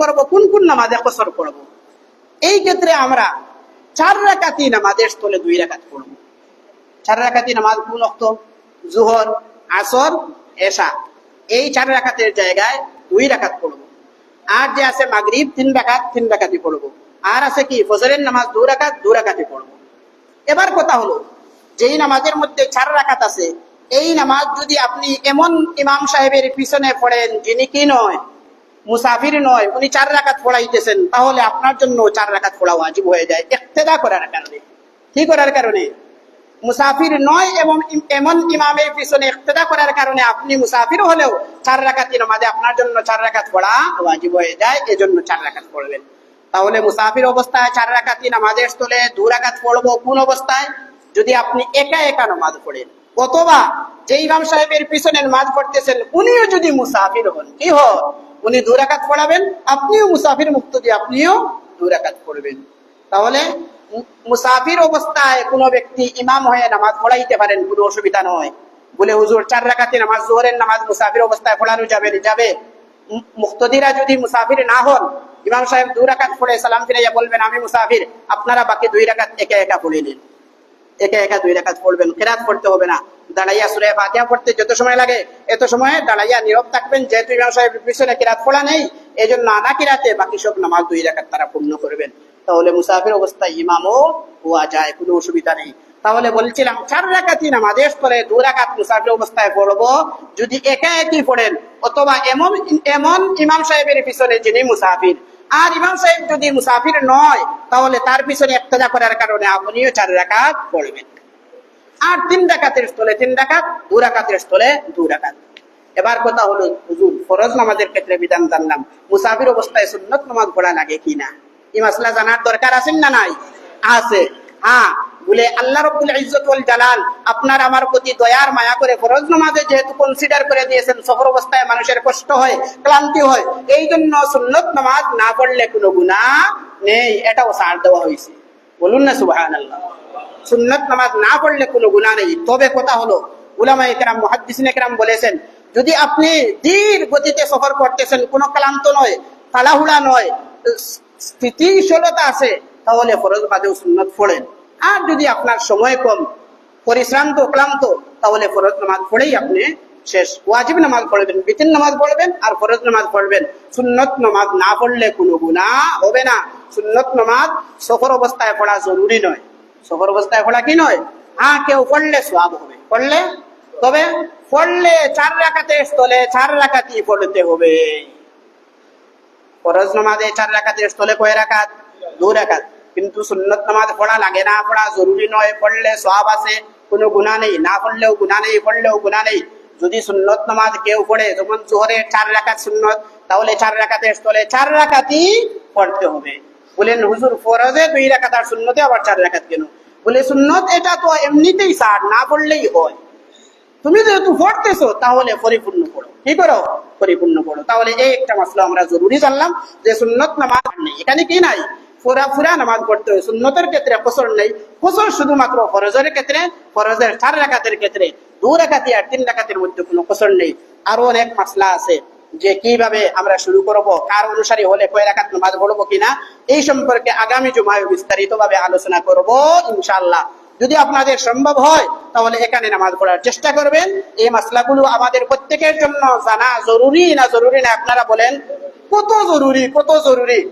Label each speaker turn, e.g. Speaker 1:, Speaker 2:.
Speaker 1: করব, কোন কোন নামাজে কসর করব। এই ক্ষেত্রে আমরা 4 রাকাতি নামাজের স্থলে 2 রাকাত পড়ব। 4 রাকাতি নামাজ কোন ওয়াক্ত? যোহর, আসর, এশা। এই 4 রাকাতের জায়গায় 2 রাকাত পড়ব। আর যে আছে মাগরিব 3 রাকাত, 3 রাকাতই পড়ব। আর আছে কি ফজরের নামাজ 2 রাকাত, 2 রাকাতই পড়ব। এবার কথা হলো, যেই নামাজের মধ্যে 4 রাকাত আছে, এই নামাজ যদি আপনি এমন ইমাম সাহেবের পিছনে পড়েন যিনি কি নয়, মুসাফির নয়, উনি 4 রাকাত পড়াইতেছেন, তাহলে আপনার জন্য 4 রাকাত পড়া ওয়াজিব হয়ে যায় ইক্তেদা করার কারণে। কি করার কারণে? মুসাফির নয় এবং এমন ইমামের পিছনে ইক্তেদা করার কারণে আপনি মুসাফির হলেও 4 রাকাতি নামাজে আপনার জন্য 4 রাকাত পড়া ওয়াজিব হয়ে যায়, এজন্য 4 রাকাত পড়বেন। তাহলে মুসাফির অবস্থায় 4 রাকাতি নামাজের স্থলে 2 রাকাত পড়বো কোন অবস্থায়? যদি আপনি একা একা নামাজ পড়েন, অথবা যে ইমাম সাহেবের পিছনে নামাজ পড়তেছেন উনিও যদি মুসাফির হন, কি হন, উনি 2 রাকাত পড়াবেন, আপনিও মুসাফির মুক্তদি, আপনিও 2 রাকাত পড়বেন। তাহলে মুসাফির অবস্থায় কোন ব্যক্তি ইমাম হয়ে নামাজ পড়াইতে পারেন, কোনো অসুবিধা নয়। বলে হুজুর 4 রাকাতি নামাজ, যোহরের নামাজ মুসাফির অবস্থায় পড়ানো যাবে? যাবে। মুক্তদিরা যদি মুসাফির না হন, ইমাম সাহেব 2 রাকাত পড়ে সালাম ফিরাইয়া বলবেন আমি মুসাফির, আপনারা বাকি 2 রাকাত একা একা পড়ে নিন। একা একা 2 রাকাত পড়বেন, কিরাত পড়তে হবে না। দাঁড়াইয়া সূরা ফাতিহা পড়তে যত সময় লাগে এত সময় দাঁড়াইয়া নীরব থাকবেন, যেহেতু ইমাম সাহেবের পিছনে কিরাত পড়া নেই, এজন্য আনা কিরাতে বাকি সব নামাজ 2 রাকাত তারা পূর্ণ করবেন। তাহলে মুসাফির অবস্থায় ইমামও হওয়া যায়, কোনো অসুবিধা নেই। তাহলে বলছিলাম 4 রাকাতি নামাজের পরে 2 রাকাত মুসাফির অবস্থায় পড়বো যদি একা একই পড়েন, অথবা এমন ইমাম সাহেবের পিছনে যিনি মুসাফির। আর ইমাম সাহেব যদি মুসাফির নয়, তাহলে তার পিছনে ইক্তেদা করার কারণে আপনিও 4 রাকাত পড়বেন। আর 3 রাকাতের স্থলে 3 রাকাত, 2 রাকাতের স্থলে 2 রাকাত। এবার কথা হলো, হুজুর ফরজ নামাজের ক্ষেত্রে বিধান জানলাম, মুসাফির অবস্থায় সুন্নত নামাজ পড়া লাগে কিনা, এই মাসলা জানার দরকার আছে না নাই? আছে। হ্যাঁ, বলে আল্লাহ রাব্বুল ইজ্জত ওয়াল জালাল আপনার আমার প্রতি দয়ার মায়া করে ফরজ নামাজে যেহেতু কনসিডার করে দিয়েছেন, সফর অবস্থায় মানুষের কষ্ট হয়, ক্লান্তি হয়, এই জন্য সুন্নত নামাজ না পড়লে কোনো গুনাহ নেই, এটাও ছাড় দেওয়া হয়েছে। বলুন না সুবহানাল্লাহ। সুন্নত নামাজ না পড়লে কোনো গুনাহ নেই। তবে কথা হলো, উলামায়ে কেরাম, মুহাদ্দিসিনে কেরাম বলেছেন, যদি আপনি ধীর গতিতে সফর করতেছেন, কোনো ক্লান্ত নয়, তাড়াহুড়া নয়, স্থিতিশীলতা আছে, তাহলে ফরজ বাদেও সুন্নত পড়েন। আর যদি আপনার সময় কম, পরিশ্রান্ত, ক্লান্ত, তাহলে ফরজ নামাজ পড়েই আপনি শেষ। ওয়াজিব নামাজ পড়বেন, বিতিন নামাজ পড়বেন, আর ফরজ নামাজ পড়বেন। সুন্নত নামাজ না পড়লে কোনো গুনাহ হবে না। সুন্নত নামাজ সফর অবস্থায় পড়া জরুরি নয়। সফর অবস্থায় পড়া কি নয়? হ্যাঁ, কেউ পড়লে সওয়াব হবে, পড়লে। তবে পড়লে 4 রাকাতের স্থলে 4 রাকাতই পড়তে হবে। ফরজ নামাজে 4 রাকাতের স্থলে কয় রাকাত? 2 রাকাত। কিন্তু সুন্নত নামাজ পড়া লাগে না, পড়া জরুরি নয়, পড়লে সওয়াব আছে, কোনো গুনাহ নেই। না পড়লেও গুনাহ নেই, পড়লেও গুনাহ নেই। যদি সুন্নত নামাজ কেউ পড়ে, যেমন যোহরের 4 রাকাত সুন্নত, তাহলে 4 রাকাতের স্থলে 4 রাকাতই পড়তে হবে। বলেন হুজুর ফরজে 2 রাকাত আর সুন্নতে আবার 4 রাকাত কেন? বলে সুন্নত এটা তো এমনিতেই ছাড়, না পড়লেই হয়। তুমি যেহেতু পড়তেছো তাহলে পরিপূর্ণ পড়ো। কি করো? পরিপূর্ণ পড়ো। তাহলে এই একটা মাসলা আমরা জরুরি জানলাম, যে সুন্নত নামাজ নেই, এখানে কি নাই, পুরা নামাজ পড়তে হয়। সুন্নতের ক্ষেত্রে কসর নেই, কসর শুধুমাত্র ফরজের ক্ষেত্রে, ফরজের 4 রাকাতের ক্ষেত্রে 2 রাকাতি আর 3 রাকাতের মধ্যে কোনো কসর নেই। আরো অনেক মাসলা আছে, যে কিভাবে আমরা শুরু করব, কার অনুসারী হলে কয় রাকাত নামাজ পড়বো কিনা, এই সম্পর্কে আগামী জুমায় বিস্তারিত ভাবে আলোচনা করব ইনশাআল্লাহ। যদি আপনাদের সম্ভব হয় তাহলে এখানে নামাজ পড়ার চেষ্টা করবেন। এই মাসলাগুলো আমাদের প্রত্যেকের জন্য জানা জরুরি না জরুরি না? আপনারা বলেন, কত জরুরি, কত জরুরি।